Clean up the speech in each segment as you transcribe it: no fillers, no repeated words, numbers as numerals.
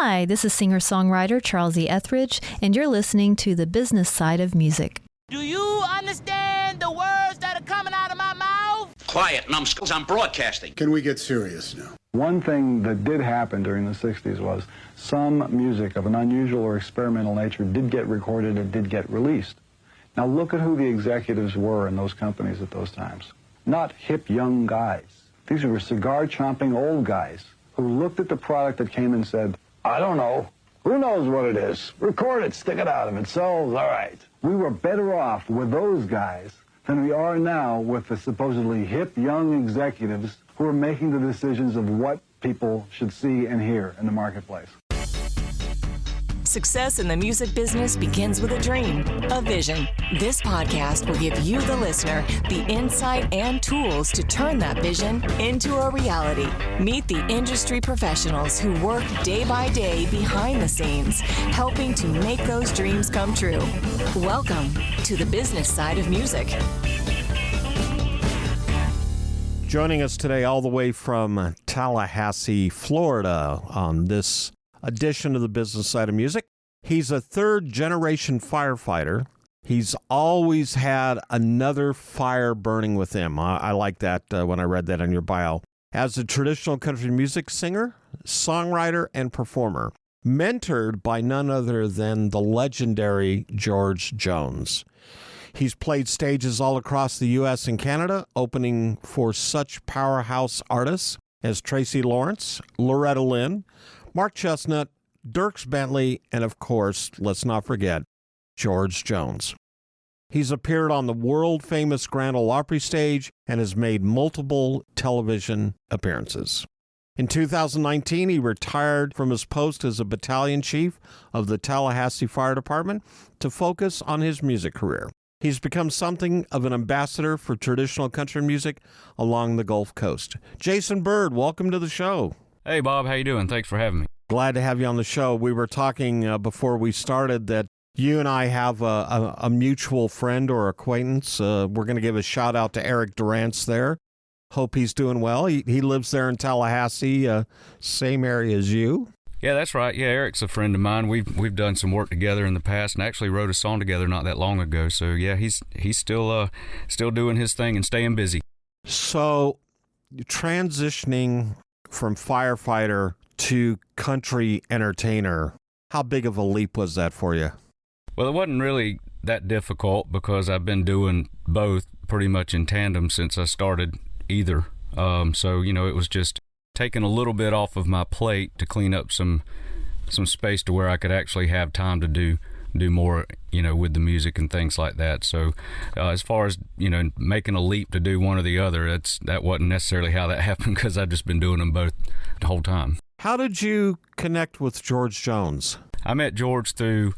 Hi, this is singer-songwriter Charles E. Etheridge, and you're listening to The Business Side of Music. Do you understand the words that are coming out of my mouth? Quiet, numbskulls, I'm broadcasting. Can we get serious now? One thing that did happen during the 60s was some music of an unusual or experimental nature did get recorded and did get released. Now look at who the executives were in those companies at those times. Not hip young guys. These were cigar-chomping old guys who looked at the product that came and said, I don't know. Who knows what it is? Record it, stick it out. If it sells, all right. We were better off with those guys than we are now with the supposedly hip young executives who are making the decisions of what people should see and hear in the marketplace. Success in the music business begins with a dream, a vision. This podcast will give you, the listener, the insight and tools to turn that vision into a reality. Meet the industry professionals who work day by day behind the scenes, helping to make those dreams come true. Welcome to the business side of music. Joining us today all the way from Tallahassee, Florida, on this edition of the business side of music. He's a third-generation firefighter. He's always had another fire burning with him. I like that when I read that in your bio. As a traditional country music singer, songwriter, and performer, mentored by none other than the legendary George Jones. He's played stages all across the U.S. and Canada, opening for such powerhouse artists as Tracy Lawrence, Loretta Lynn, Mark Chesnutt, Dierks Bentley, and of course, let's not forget, George Jones. He's appeared on the world-famous Grand Ole Opry stage and has made multiple television appearances. In 2019, he retired from his post as a Battalion Chief of the Tallahassee Fire Department to focus on his music career. He's become something of an ambassador for traditional country music along the Gulf Coast. Jason Byrd, welcome to the show. Hey, Bob. How you doing? Thanks for having me. Glad to have you on the show. We were talking before we started that you and I have a mutual friend or acquaintance. We're going to give a shout out to Eric Durant's there. Hope he's doing well. He lives there in Tallahassee, same area as you. Yeah, that's right. Yeah, Eric's a friend of mine. We've done some work together in the past and actually wrote a song together not that long ago. So yeah, he's still doing his thing and staying busy. So transitioning from firefighter to country entertainer, how big of a leap was that for you? Well, it wasn't really that difficult because I've been doing both pretty much in tandem since I started either. So, it was just taking a little bit off of my plate to clean up some space to where I could actually have time to do more, with the music and things like that. So as far as, making a leap to do one or the other, that wasn't necessarily how that happened because I've just been doing them both the whole time. How did you connect with George Jones? I met George through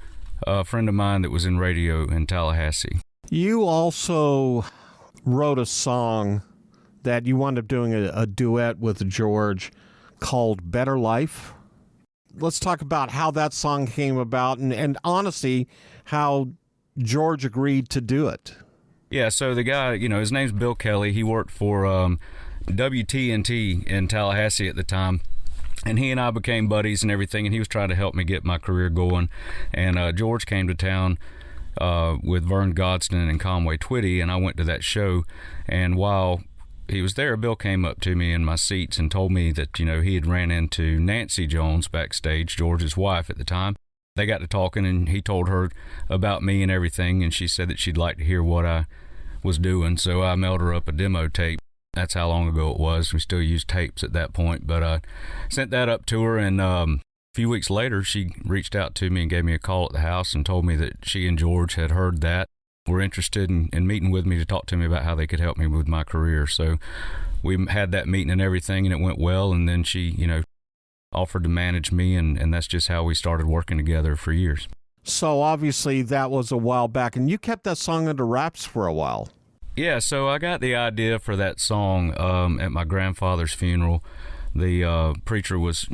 a friend of mine that was in radio in Tallahassee. You also wrote a song that you wound up doing a duet with George called Better Life. Let's talk about how that song came about and honestly, how George agreed to do it. Yeah, so the guy, his name's Bill Kelly. He worked for WTNT in Tallahassee at the time. And he and I became buddies and everything, and he was trying to help me get my career going. And George came to town with Vern Godston and Conway Twitty, and I went to that show. And while he was there, Bill came up to me in my seats and told me that, he had ran into Nancy Jones backstage, George's wife at the time. They got to talking, and he told her about me and everything, and she said that she'd like to hear what I was doing. So I mailed her up a demo tape. That's how long ago it was. We still used tapes at that point, but I sent that up to her, and a few weeks later, she reached out to me and gave me a call at the house and told me that she and George had heard that, were interested in meeting with me to talk to me about how they could help me with my career. So we had that meeting and everything, and it went well, and then she, offered to manage me, and that's just how we started working together for years. So obviously that was a while back, and you kept that song under wraps for a while. Yeah, so I got the idea for that song at my grandfather's funeral. The preacher was,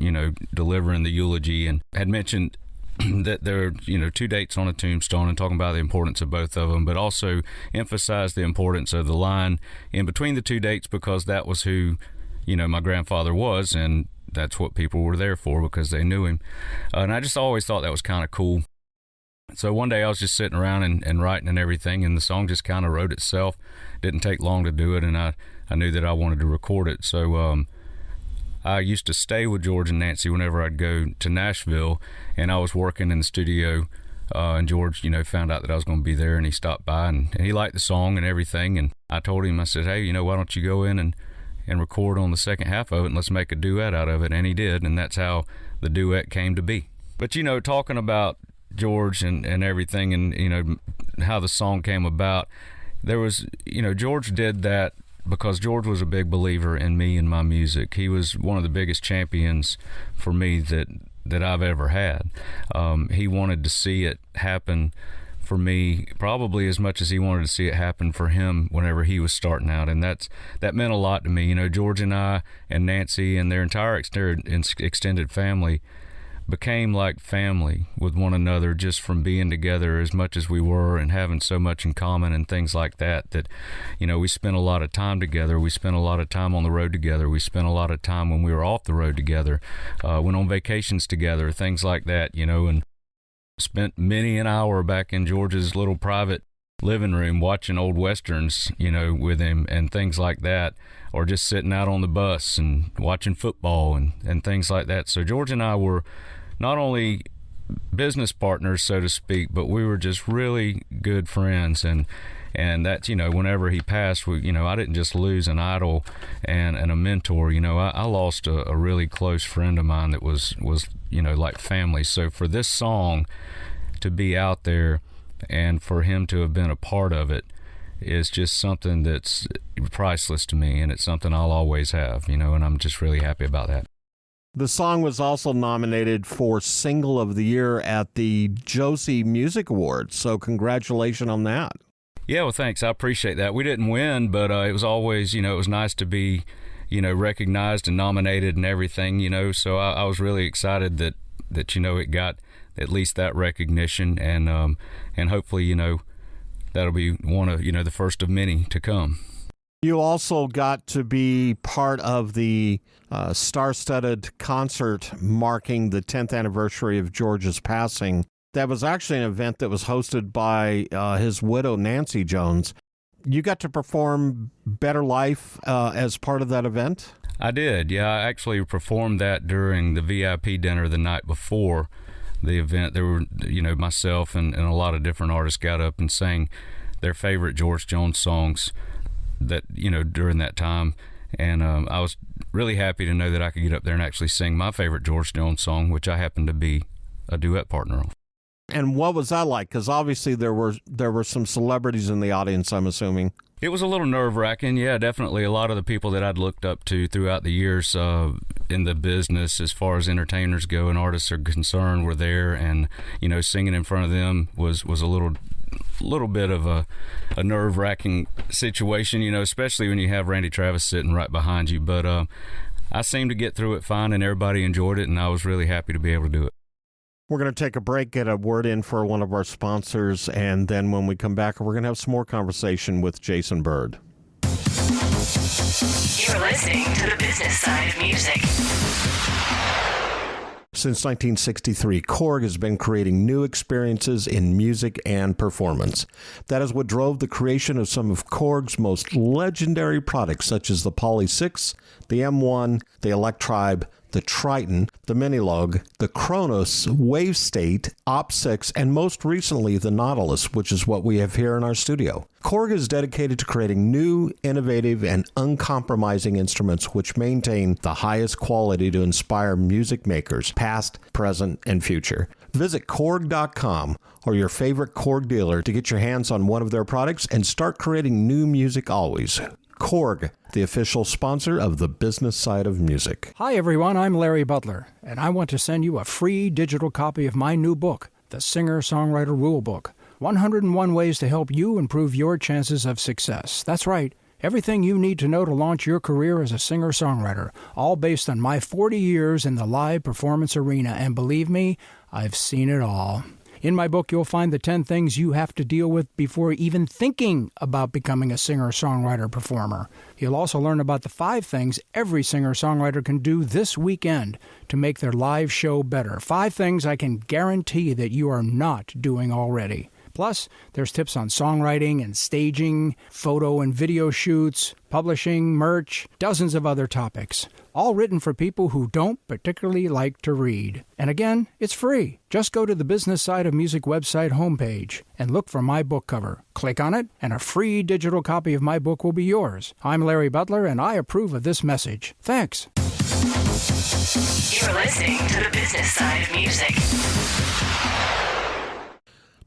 delivering the eulogy and had mentioned that there are, 2 dates on a tombstone and talking about the importance of both of them, but also emphasized the importance of the line in between the 2 dates because that was who, my grandfather was, and that's what people were there for, because they knew him. And I just always thought that was kind of cool. So one day I was just sitting around and writing and everything, and the song just kind of wrote itself. Didn't take long to do it, and I knew that I wanted to record it. So I used to stay with George and Nancy whenever I'd go to Nashville, and I was working in the studio, and George, found out that I was going to be there, and he stopped by, and he liked the song and everything. And I told him, I said, hey, why don't you go in and record on the second half of it, and let's make a duet out of it. And he did, and that's how the duet came to be. But, talking about George and everything, and, how the song came about, there was, George did that because George was a big believer in me and my music. He was one of the biggest champions for me that I've ever had. He wanted to see it happen for me probably as much as he wanted to see it happen for him whenever he was starting out, and that meant a lot to me. George and I and Nancy and their entire extended family became like family with one another, just from being together as much as we were and having so much in common and things like that we spent a lot of time together. We spent a lot of time on the road together. We spent a lot of time when we were off the road together, went on vacations together, things like that, and spent many an hour back in George's little private living room watching old westerns, with him and things like that, or just sitting out on the bus and watching football and things like that. So George and I were not only business partners, so to speak, but we were just really good friends. And that's, whenever he passed, I didn't just lose an idol and a mentor. I lost a really close friend of mine that was like family. So for this song to be out there and for him to have been a part of it is just something that's priceless to me, and it's something I'll always have, and I'm just really happy about that. The song was also nominated for Single of the Year at the Josie Music Awards, so congratulations on that. Yeah, well, thanks. I appreciate that. We didn't win, but it was always, it was nice to be, recognized and nominated and everything, so I was really excited that it got at least that recognition, and hopefully, that'll be one of, the first of many to come. You also got to be part of the star-studded concert marking the 10th anniversary of George's passing. That was actually an event that was hosted by his widow, Nancy Jones. You got to perform Better Life as part of that event? I did, yeah. I actually performed that during the VIP dinner the night before the event. There were, myself and a lot of different artists got up and sang their favorite George Jones songs that, during that time. And I was really happy to know that I could get up there and actually sing my favorite George Jones song, which I happened to be a duet partner on. And what was that like? Because obviously there were some celebrities in the audience, I'm assuming. It was a little nerve-wracking, yeah, definitely. A lot of the people that I'd looked up to throughout the years in the business, as far as entertainers go and artists are concerned, were there. And, singing in front of them was a little bit of a nerve-wracking situation, especially when you have Randy Travis sitting right behind you. But I seemed to get through it fine, and everybody enjoyed it, and I was really happy to be able to do it. We're going to take a break, get a word in for one of our sponsors, and then when we come back, we're going to have some more conversation with Jason Byrd. You're listening to the business side of music. Since 1963, Korg has been creating new experiences in music and performance. That is what drove the creation of some of Korg's most legendary products, such as the Poly 6, the M1, the Electribe, the Triton, the Minilog, the Kronos, Wave State, Op6, and most recently the Nautilus, which is what we have here in our studio. Korg is dedicated to creating new, innovative, and uncompromising instruments which maintain the highest quality to inspire music makers, past, present, and future. Visit Korg.com or your favorite Korg dealer to get your hands on one of their products and start creating new music always. Korg, the official sponsor of the business side of music. Hi, everyone. I'm Larry Butler, and I want to send you a free digital copy of my new book, The Singer-Songwriter Rulebook, 101 Ways to Help You Improve Your Chances of Success. That's right. Everything you need to know to launch your career as a singer-songwriter, all based on my 40 years in the live performance arena, and believe me, I've seen it all. In my book, you'll find the 10 things you have to deal with before even thinking about becoming a singer-songwriter-performer. You'll also learn about the 5 things every singer-songwriter can do this weekend to make their live show better. 5 things I can guarantee that you are not doing already. Plus, there's tips on songwriting and staging, photo and video shoots, publishing, merch, dozens of other topics. All written for people who don't particularly like to read. And again, it's free. Just go to the Business Side of Music website homepage and look for my book cover. Click on it, and a free digital copy of my book will be yours. I'm Larry Butler, and I approve of this message. Thanks. You're listening to the Business Side of Music.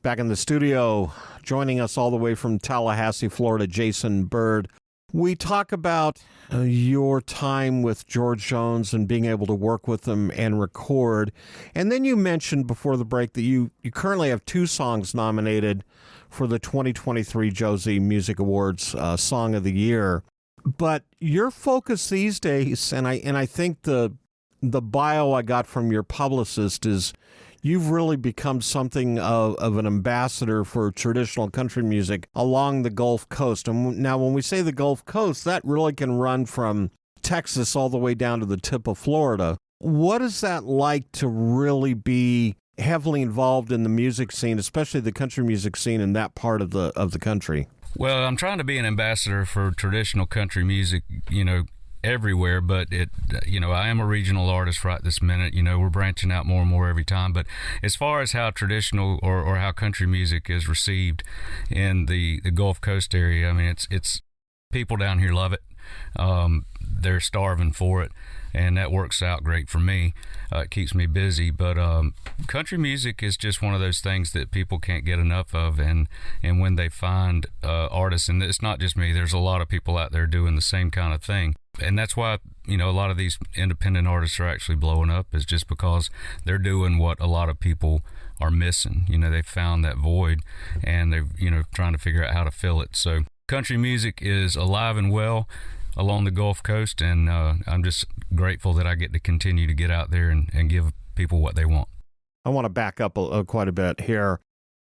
Back in the studio, joining us all the way from Tallahassee, Florida, Jason Byrd. We talk about your time with George Jones and being able to work with him and record. And then you mentioned before the break that you currently have 2 songs nominated for the 2023 Josie Music Awards Song of the Year. But your focus these days, and I think the bio I got from your publicist is you've really become something of an ambassador for traditional country music along the Gulf Coast. And now when we say the Gulf Coast, that really can run from Texas all the way down to the tip of Florida. What is that like to really be heavily involved in the music scene, especially the country music scene in that part of the country? Well, I'm trying to be an ambassador for traditional country music, everywhere, but I am a regional artist right this minute. We're branching out more and more every time. But as far as how traditional or how country music is received in the Gulf Coast area, I mean, it's people down here love it. They're starving for it, and that works out great for me. It keeps me busy. But country music is just one of those things that people can't get enough of, and when they find artists, and it's not just me, there's a lot of people out there doing the same kind of thing. And that's why, a lot of these independent artists are actually blowing up, is just because they're doing what a lot of people are missing. They've found that void, and they're, trying to figure out how to fill it. So country music is alive and well along the Gulf Coast, and I'm just grateful that I get to continue to get out there and give people what they want. I want to back up quite a bit here.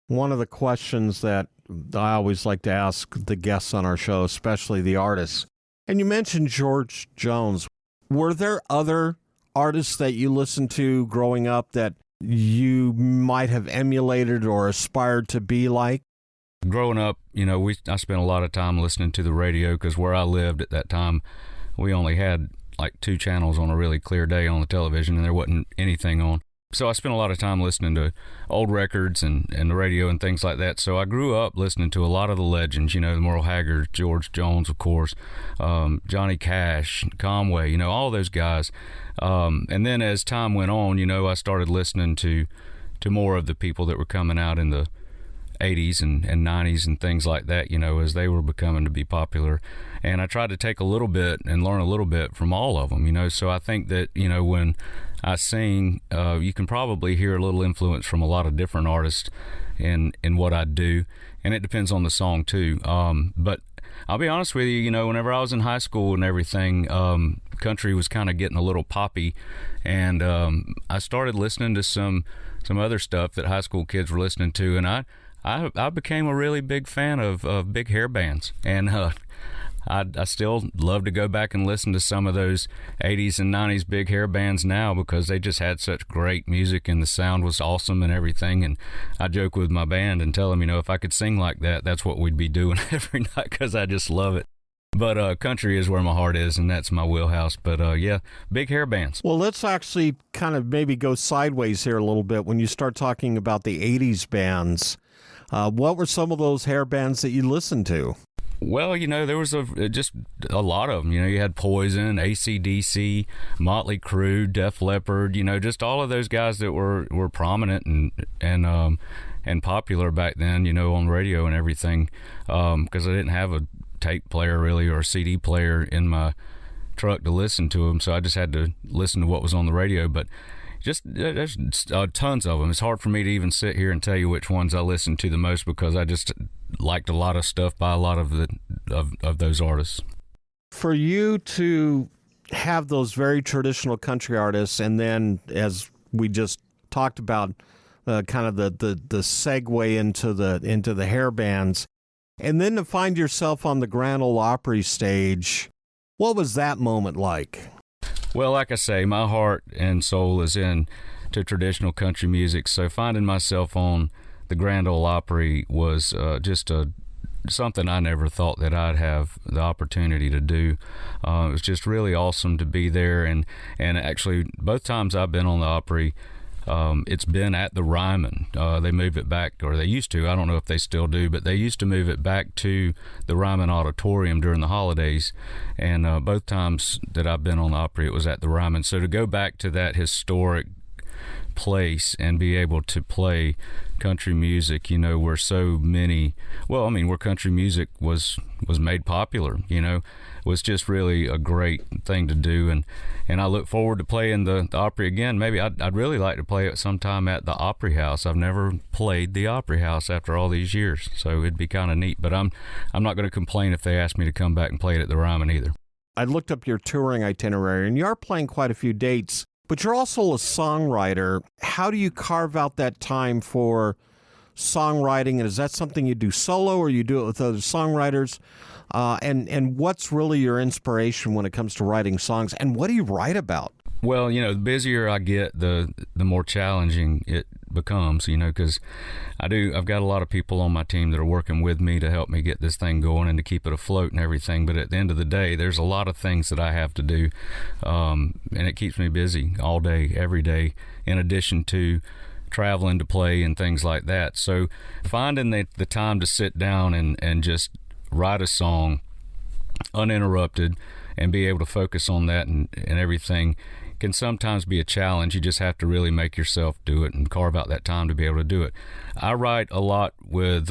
One of the questions that I always like to ask the guests on our show, especially the artists, and you mentioned George Jones. Were there other artists that you listened to growing up that you might have emulated or aspired to be like? Growing up, I spent a lot of time listening to the radio, because where I lived at that time, we only had like 2 channels on a really clear day on the television, and there wasn't anything on. So I spent a lot of time listening to old records and the radio and things like that. So I grew up listening to a lot of the legends, the Merle Haggard, George Jones, of course, Johnny Cash, Conway, all those guys. And then as time went on, I started listening to more of the people that were coming out in the 80s and 90s and things like that, as they were becoming to be popular. And I tried to take a little bit and learn a little bit from all of them, So I think that, when I sing, you can probably hear a little influence from a lot of different artists in what I do. And it depends on the song, too. But I'll be honest with you, whenever I was in high school and everything, country was kind of getting a little poppy. And I started listening to some other stuff that high school kids were listening to. And I became a really big fan of big hair bands, and I still love to go back and listen to some of those 80s and 90s big hair bands now, because they just had such great music and the sound was awesome and everything. And I joke with my band and tell them, if I could sing like that, that's what we'd be doing every night, because I just love it. But country is where my heart is, and that's my wheelhouse. But yeah, big hair bands. Well, let's actually kind of maybe go sideways here a little bit. When you start talking about the 80s bands, what were some of those hair bands that you listened to? Well, there was just a lot of them. You had Poison, AC/DC, Motley Crue, Def Leppard, just all of those guys that were prominent and popular back then, on radio and everything, because I didn't have a tape player really or a CD player in my truck to listen to them, so I just had to listen to what was on the radio. But there's tons of them. It's hard for me to even sit here and tell you which ones I listen to the most, because I just liked a lot of stuff by a lot of those artists. For you to have those very traditional country artists, and then, as we just talked about, kind of the segue into the hair bands. And then to find yourself on the Grand Ole Opry stage, what was that moment like? Well, like I say, my heart and soul is into traditional country music, so finding myself on the Grand Ole Opry was just something I never thought that I'd have the opportunity to do. It was just really awesome to be there, and actually both times I've been on the Opry, it's been at the Ryman. They moved it back, or they used to. I don't know if they still do, but they used to move it back to the Ryman Auditorium during the holidays. And both times that I've been on the Opry, it was at the Ryman. So to go back to that historic place and be able to play country music, where so many, where country music was made popular, was just really a great thing to do. And I look forward to playing the Opry again. Maybe I'd really like to play it sometime at the Opry House. I've never played the Opry House after all these years, so it'd be kind of neat. But I'm not going to complain if they ask me to come back and play it at the Ryman either. I looked up your touring itinerary, and you are playing quite a few dates, but you're also a songwriter. How do you carve out that time for songwriting? And is that something you do solo, or you do it with other songwriters? And what's really your inspiration when it comes to writing songs? And what do you write about? Well, the busier I get, the more challenging it becomes, because I've got a lot of people on my team that are working with me to help me get this thing going and to keep it afloat and everything. But at the end of the day, there's a lot of things that I have to do, and it keeps me busy all day, every day, in addition to traveling to play and things like that. So finding the time to sit down and just write a song uninterrupted and be able to focus on that and everything can sometimes be a challenge. You just have to really make yourself do it and carve out that time to be able to do it. I write a lot with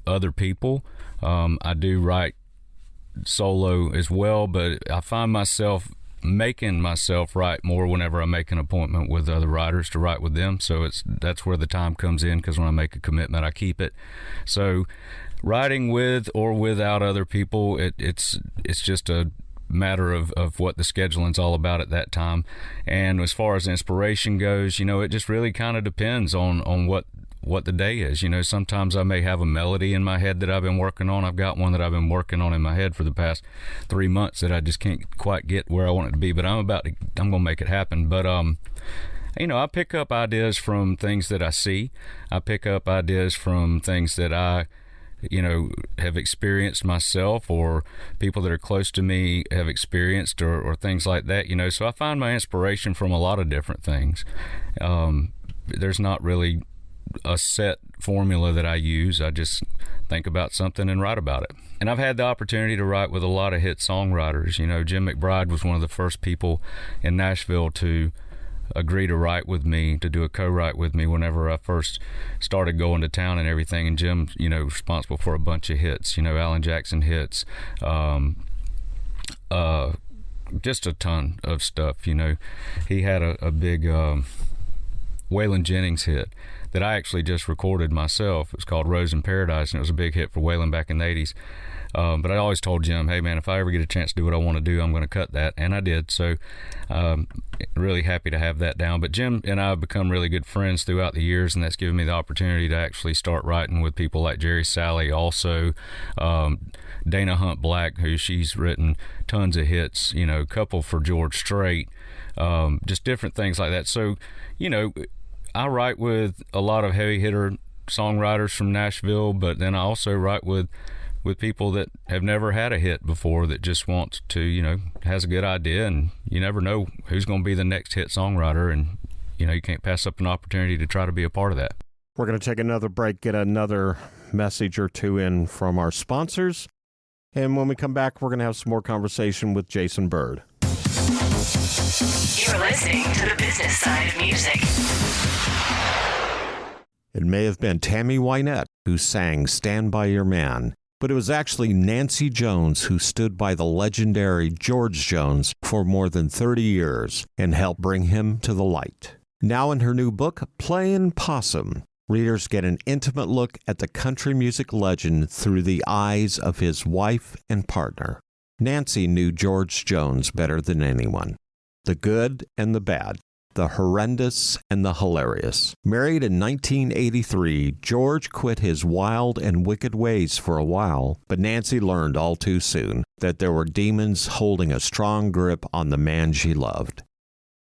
other people. I do write solo as well, but I find myself making myself write more whenever I make an appointment with other writers to write with them. So that's where the time comes in, because when I make a commitment, I keep it. So writing with or without other people, it's just a matter of what the scheduling's all about at that time. And as far as inspiration goes, it just really kind of depends on what the day is. Sometimes I may have a melody in my head that I've been working on. I've got one that I've been working on in my head for the past 3 months that I just can't quite get where I want it to be, but I'm going to make it happen. But I pick up ideas from things that I see. I pick up ideas from things that I have experienced myself, or people that are close to me have experienced, or things like that, so I find my inspiration from a lot of different things. There's not really a set formula that I use. I just think about something and write about it. And I've had the opportunity to write with a lot of hit songwriters. Jim McBride was one of the first people in Nashville to agree to write with me, to do a co-write with me whenever I first started going to town and everything. And Jim, responsible for a bunch of hits, Alan Jackson hits, just a ton of stuff. He had a big Waylon Jennings hit that I actually just recorded myself. It was called Rose in Paradise, and it was a big hit for Waylon back in the 80s. But I always told Jim, hey man, if I ever get a chance to do what I want to do, I'm going to cut that, and I did. So really happy to have that down. But Jim and I have become really good friends throughout the years, and that's given me the opportunity to actually start writing with people like Jerry Salley, also Dana Hunt Black, who she's written tons of hits, a couple for George Strait, just different things like that. So I write with a lot of heavy hitter songwriters from Nashville, but then I also write with people that have never had a hit before, that just wants to, has a good idea, and you never know who's going to be the next hit songwriter, and, you can't pass up an opportunity to try to be a part of that. We're going to take another break, get another message or two in from our sponsors, and when we come back, we're going to have some more conversation with Jason Byrd. You're listening to the business side of music. It may have been Tammy Wynette who sang Stand By Your Man, but it was actually Nancy Jones who stood by the legendary George Jones for more than 30 years and helped bring him to the light. Now in her new book, Playin Possum, readers get an intimate look at the country music legend through the eyes of his wife and partner. Nancy knew George Jones better than anyone, the good and the bad. the horrendous, and the hilarious. Married in 1983, George quit his wild and wicked ways for a while, but Nancy learned all too soon that there were demons holding a strong grip on the man she loved.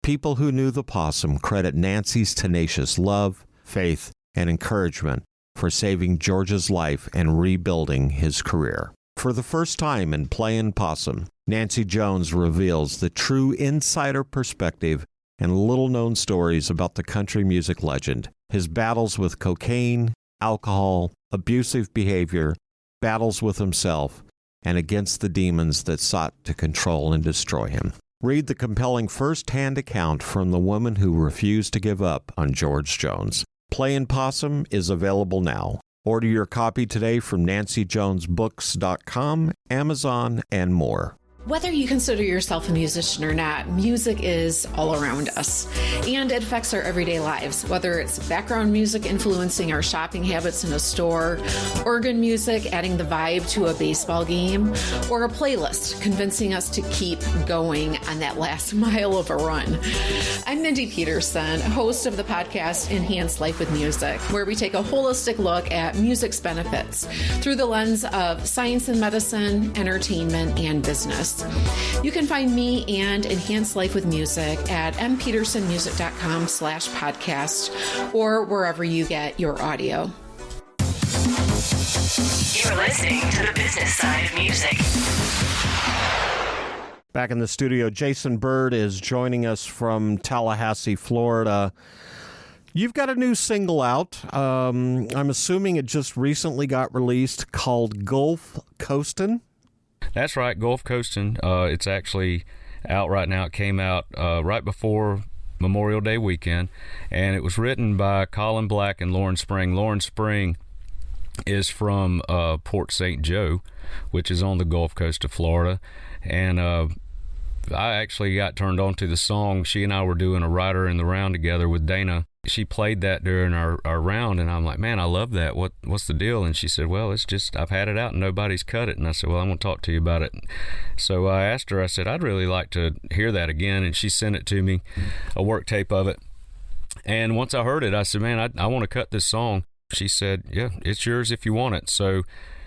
People who knew the possum credit Nancy's tenacious love, faith, and encouragement for saving George's life and rebuilding his career. For the first time in Playin Possum, Nancy Jones reveals the true insider perspective and little-known stories about the country music legend, his battles with cocaine, alcohol, abusive behavior, battles with himself, and against the demons that sought to control and destroy him. Read the compelling first-hand account from the woman who refused to give up on George Jones. Playin Possum is available now. Order your copy today from nancyjonesbooks.com, Amazon, and more. Whether you consider yourself a musician or not, music is all around us, and it affects our everyday lives. Whether it's background music influencing our shopping habits in a store, organ music adding the vibe to a baseball game, or a playlist convincing us to keep going on that last mile of a run. I'm Mindy Peterson, host of the podcast Enhance Life with Music, where we take a holistic look at music's benefits through the lens of science and medicine, entertainment, and business. You can find me and Enhance Life with Music at mpetersonmusic.com/podcast or wherever you get your audio. You're listening to the business side of music. Back in the studio, Jason Byrd is joining us from Tallahassee, Florida. You've got a new single out. I'm assuming it just recently got released, called Gulf Coastin'. That's right, Gulf Coastin'. It's actually out right now. It came out right before Memorial Day weekend, and it was written by Colin Black and Lauren Spring. Lauren Spring is from Port St. Joe, which is on the Gulf Coast of Florida, and I actually got turned on to the song. She and I were doing a Rider in the Round together with Dana. She played that during our round, and I'm like, man, I love that. What's the deal? And she said, well, it's just I've had it out and nobody's cut it. And I said, well, I'm going to talk to you about it. So I asked her, I said, I'd really like to hear that again. And she sent it to me, a work tape of it. And once I heard it, I said, man, I want to cut this song. She said, yeah, it's yours if you want it. So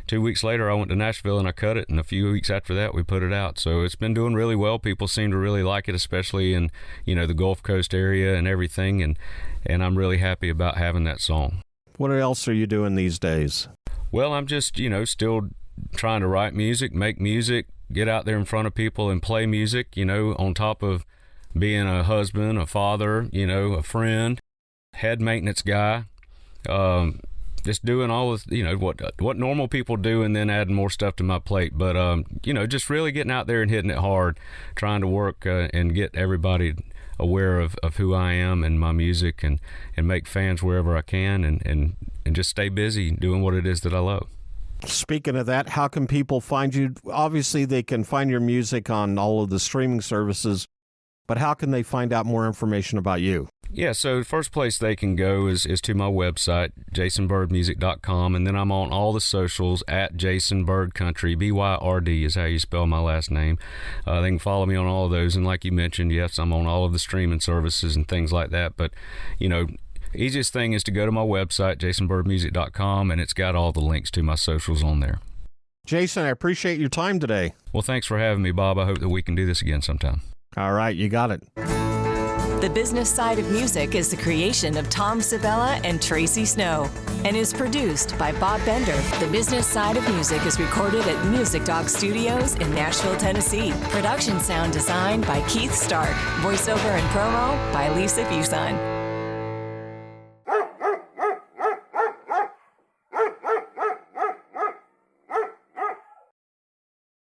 2 weeks later, I went to Nashville and I cut it, and a few weeks after that, we put it out. So it's been doing really well. People seem to really like it, especially in, the Gulf Coast area and everything, and I'm really happy about having that song. What else are you doing these days? Well, I'm just, still trying to write music, make music, get out there in front of people and play music, on top of being a husband, a father, a friend, head maintenance guy, just doing all of, what normal people do, and then adding more stuff to my plate. But, just really getting out there and hitting it hard, trying to work and get everybody aware of who I am and my music, and make fans wherever I can, and just stay busy doing what it is that I love. Speaking of that, how can people find you? Obviously, they can find your music on all of the streaming services, but how can they find out more information about you? Yeah, so the first place they can go is to my website, jasonbyrdmusic.com, and then I'm on all the socials at Jason Byrd Country. BYRD is how you spell my last name. They can follow me on all of those, and like you mentioned, yes, I'm on all of the streaming services and things like that, but, easiest thing is to go to my website, jasonbyrdmusic.com, and it's got all the links to my socials on there. Jason, I appreciate your time today. Well, thanks for having me, Bob. I hope that we can do this again sometime. All right, you got it. The Business Side of Music is the creation of Tom Sabella and Tracy Snow and is produced by Bob Bender. The Business Side of Music is recorded at Music Dog Studios in Nashville, Tennessee. Production sound design by Keith Stark. Voiceover and promo by Lisa Busan.